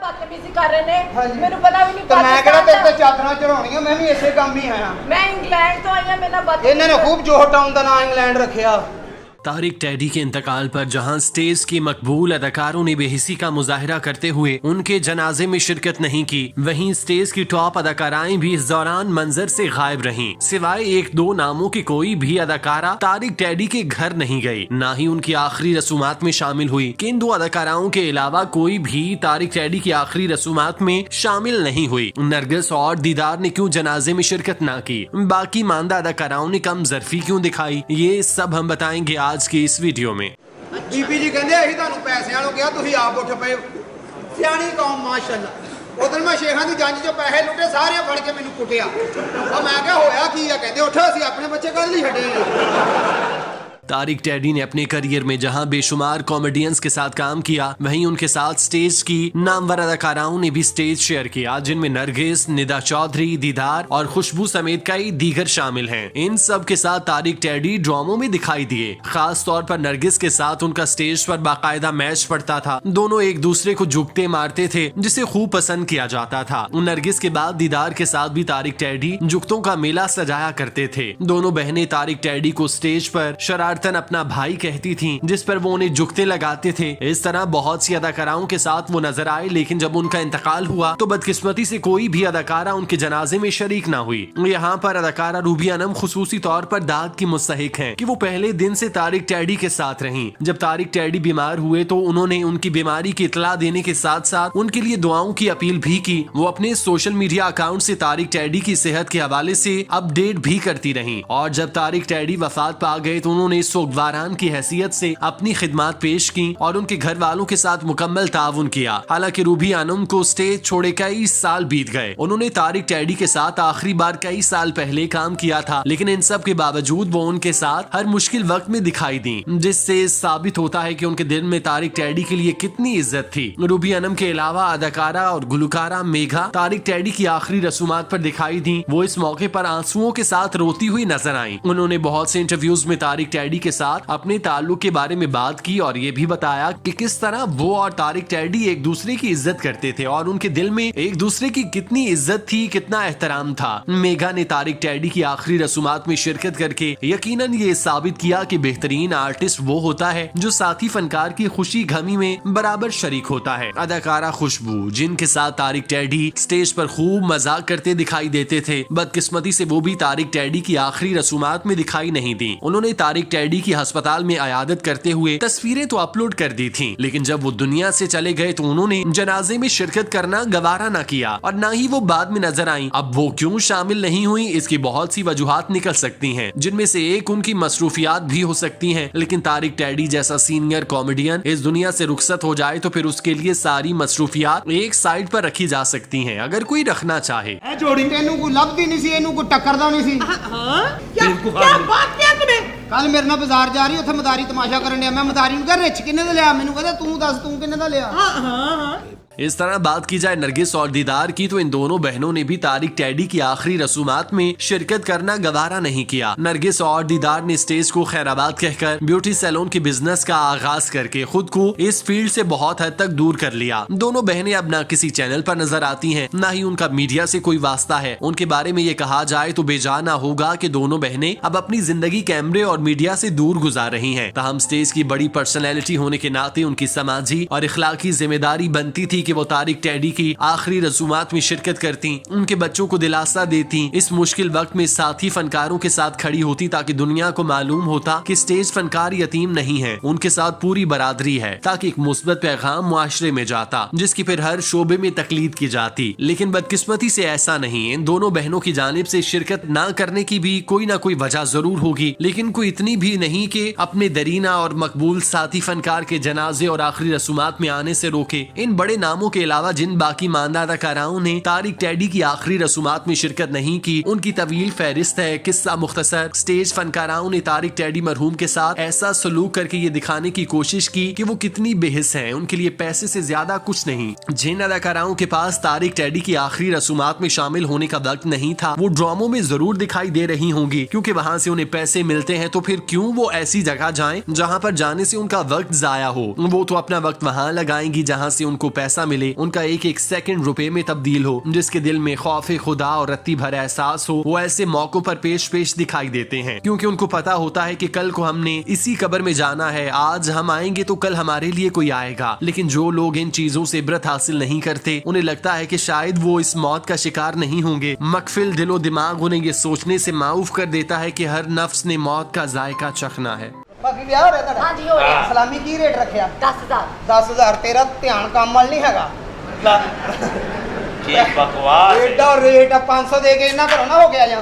बदतमीजी कर रहे ने हाँ जी। मेनू पता भी नहीं तो मैं कहना तेरे ते चादरां चढ़ाउणियां मैं भी इसे काम ही आया मैं इंग्लैंड तो आई हां मेरा बदतमीजी इन्हां ने खूब जोहर टाउन दा नाम इंग्लैंड रखिया। तारिक टैडी के इंतकाल पर जहां स्टेज की मकबूल अदाकारों ने बेहिसी का मुजाहरा करते हुए उनके जनाजे में शिरकत नहीं की, वहीं स्टेज की टॉप अदाकाराएं भी इस दौरान मंजर से गायब रहीं। सिवाय एक दो नामों की कोई भी अदाकारा तारिक टैडी के घर नहीं गई, न ही उनकी आखिरी रसूमात में शामिल हुई। इन दो अदाकाराओं के अलावा कोई भी तारिक टैडी की आखिरी रसूमात में शामिल नहीं हुई। नरगिस और दीदार ने क्यों जनाजे में शिरकत न की, बाकी मानदा अदाकाराओं ने कम जरफी क्यों दिखाई, ये सब हम बताएंगे आज की इस वीडियो में। बीबी जी कहंदे असीं तुहानूं पैसे वालों कहा तुसीं आप उठ पए, सियाणी कौम माशाअल्लाह। उधर मैं शेखां दी जंज चों पैसे लुटे सारे फड़ के मैनूं कुटिया, और मैं क्या होया की आ, कहंदे उठ असीं अपने बच्चे कल ही छड्डे। तारिक टैडी ने अपने करियर में जहां बेशुमार कॉमेडियंस के साथ काम किया, वहीं उनके साथ स्टेज की नामवर अदाकाराओं ने भी स्टेज शेयर किया, जिनमें नरगिस, निदा चौधरी, दीदार और खुशबू समेत कई दीगर शामिल हैं। इन सब के साथ तारिक टैडी ड्रामों में दिखाई दिए। खास तौर पर नरगिस के साथ उनका स्टेज पर बाकायदा मैच पड़ता था। दोनों एक दूसरे को जुगते मारते थे, जिसे खूब पसंद किया जाता था। नरगिस के बाद दीदार के साथ भी तारिक टैडी जुगतों का मेला सजाया करते थे। दोनों बहनें तारिक टैडी को स्टेज पर शरारतन अपना भाई कहती थीं, जिस पर वो उन्हें जुगते लगाते थे। इस तरह बहुत सी अदाकाराओं के साथ वो नजर आए, लेकिन जब उनका इंतकाल हुआ तो बदकिस्मती से कोई भी अदाकारा उनके जनाजे में शरीक ना हुई। यहाँ पर अदाकारा रूबी अनम खुसूसी तौर पर दाद की मुस्तहिक हैं कि वो पहले दिन से तारिक टैडी के साथ रहीं। जब तारिक टैडी बीमार हुए तो उन्होंने उनकी बीमारी की इतला देने के साथ साथ उनके लिए दुआओं की अपील भी की। वो अपने सोशल मीडिया अकाउंट से तारिक टैडी की सेहत के हवाले से अपडेट भी करती रहीं, और जब तारिक टैडी वफात पा गए तो उन्होंने सोगवारान की हैसियत से अपनी खिदमत पेश की और उनके घर वालों के साथ मुकम्मल ताउन किया। हालांकि रूबी अनम को स्टेज छोड़े कई साल बीत गए। उन्होंने तारिक टैडी के साथ आखिरी बार कई साल पहले काम किया था, लेकिन इन सब के बावजूद वो उनके साथ हर मुश्किल वक्त में दिखाई दी, जिससे साबित होता है कि उनके दिल में तारिक टैडी के लिए कितनी इज्जत थी। रूबी अनम के अलावा अदाकारा और गुलकारा मेघा तारिक टैडी की आखिरी रसूमात पर दिखाई दी। वो इस मौके पर आंसुओं के साथ रोती हुई नजर आई। उन्होंने बहुत से इंटरव्यूज में तारिक टैडी के साथ अपने ताल्लुक के बारे में बात की और ये भी बताया कि किस तरह वो और तारिक टैडी एक दूसरे की इज्जत करते थे और उनके दिल में एक दूसरे की कितनी इज्जत थी, कितना एहतराम था। मेघा ने तारिक टैडी की आखिरी रसूमात में शिरकत करके यकीनन ये साबित किया कि बेहतरीन आर्टिस्ट वो होता है जो साथी फनकार की खुशी गमी में बराबर शरीक होता है। अदाकारा खुशबू, जिनके साथ तारिक टैडी स्टेज पर खूब मजाक करते दिखाई देते थे, बदकिस्मती से वो भी तारिक टैडी की आखिरी रसूमात में दिखाई नहीं दी। उन्होंने तारिक टैडी की अस्पताल में अयादत करते हुए तस्वीरें तो अपलोड कर दी थीं, लेकिन जब वो दुनिया से चले गए तो उन्होंने जनाजे में शिरकत करना गवारा न किया और न ही वो बाद में नजर आईं। अब वो क्यों शामिल नहीं हुई, इसकी बहुत सी वजूहात निकल सकती हैं, जिनमें से एक उनकी मसरूफियात भी हो सकती हैं। लेकिन तारिक टैडी जैसा सीनियर कॉमेडियन इस दुनिया से रुखसत हो जाए तो फिर उसके लिए सारी मसरूफियात एक साइड पर रखी जा सकती हैं, अगर कोई रखना चाहे। जोड़ी तेनू को लभदी नहीं सी, इनू को टक्करदा नहीं सी। क्या बात किया तूने? कल मेरे नाल बाजार जा रही, उत्थे मदारी तमाशा करन दिया। मैं मदारी नूं कहा रिच किन्ने दा लिया, मैनू कहदा तू दस तू किन्ने दा लिया। इस तरह बात की जाए नरगिस और दीदार की तो इन दोनों बहनों ने भी तारिक टैडी की आखिरी रसूमात में शिरकत करना गवारा नहीं किया। नरगिस और दीदार ने स्टेज को खैराबाद कहकर ब्यूटी सैलून के बिजनेस का आगाज करके खुद को इस फील्ड से बहुत हद तक दूर कर लिया। दोनों बहनें अब न किसी चैनल पर नजर आती हैं, न ही उनका मीडिया से कोई वास्ता है। उनके बारे में ये कहा जाए तो बेजाना होगा कि दोनों बहनें अब अपनी जिंदगी कैमरे और मीडिया से दूर गुजार रही हैं। ताहम स्टेज की बड़ी पर्सनैलिटी होने के नाते उनकी समाजी और इखलाकी जिम्मेदारी बनती थी कि वो तारिक टैडी की आखिरी रसूमात में शिरकत करती, उनके बच्चों को दिलासा देती, इस मुश्किल वक्त में साथी फनकारों के साथ खड़ी होती ताकि दुनिया को मालूम होता कि स्टेज फनकार यतीम नहीं है, उनके साथ पूरी बरादरी है, ताकि एक मुस्बत पैगाम मुआशरे में जाता जिसकी फिर हर शोबे में तकलीद की जाती। लेकिन बदकिस्मती से ऐसा नहीं। इन दोनों बहनों की जानिब से शिरकत न करने की भी कोई ना कोई वजह जरूर होगी, लेकिन कोई इतनी भी नहीं कि अपने दरीना और मकबूल साथी फनकार के जनाजे और आखिरी रसूमात में आने से रोके। इन बड़े नामों के अलावा जिन बाकी मानदा अदाकाराओं ने तारिक टैडी की आखिरी रसूमात में शिरकत नहीं की, उनकी तवील फहरिस्त है। किस्सा मुख्तसर, स्टेज फनकाराओं ने तारिक टैडी मरहूम के साथ ऐसा सलूक करके ये दिखाने की कोशिश की कि वो कितनी बेहिस हैं, उनके लिए पैसे से ज्यादा कुछ नहीं। जिन अदाकाराओं के पास तारिक टैडी की आखिरी रसूमात में शामिल होने का वक्त नहीं था, वो ड्रामों में जरूर दिखाई दे रही होंगी, क्योंकि वहाँ से उन्हें पैसे मिलते हैं। तो फिर क्यों वो ऐसी जगह जाएं जहाँ पर जाने से उनका वक्त जाया हो। वो तो अपना वक्त वहाँ लगाएंगी जहाँ से उनको पैसा मिले, उनका एक एक सेकंड रुपए में तब्दील हो। जिसके दिल में खौफ खुदा और रत्ती भरा एहसास हो, वो ऐसे मौकों पर पेश पेश दिखाई देते हैं, क्योंकि उनको पता होता है कि कल को हमने इसी कब्र में जाना है। आज हम आएंगे तो कल हमारे लिए कोई आएगा। लेकिन जो लोग इन चीजों से इबरत हासिल नहीं करते, उन्हें लगता है कि शायद वो इस मौत का शिकार नहीं होंगे। मकफिल दिलो दिमाग उन्हें ये सोचने से माऊफ कर देता है कि हर नफ्स ने मौत का जायका चखना है। बाकी ਵਿਆਹ ਹੋ ਰਿਹਾ ਤੁਹਾਡਾ? हाँ जी हो रहा है। ਸਲਾਮੀ ਕੀ ਰੇਟ ਰੱਖਿਆ? 10,000। 10,000। ਤੇਰਾ ਧਿਆਨ ਕੰਮ ਵੱਲ ਨਹੀਂ ਹੈਗਾ। ਕੀ ਬਕਵਾਸ ਹੈ। ਐਡਾ ਰੇਟ 500 ਦੇ ਕੇ ਇਹਨਾਂ ਘਰੋਂ ਨਾ ਹੋ ਗਿਆ ਜਾਂ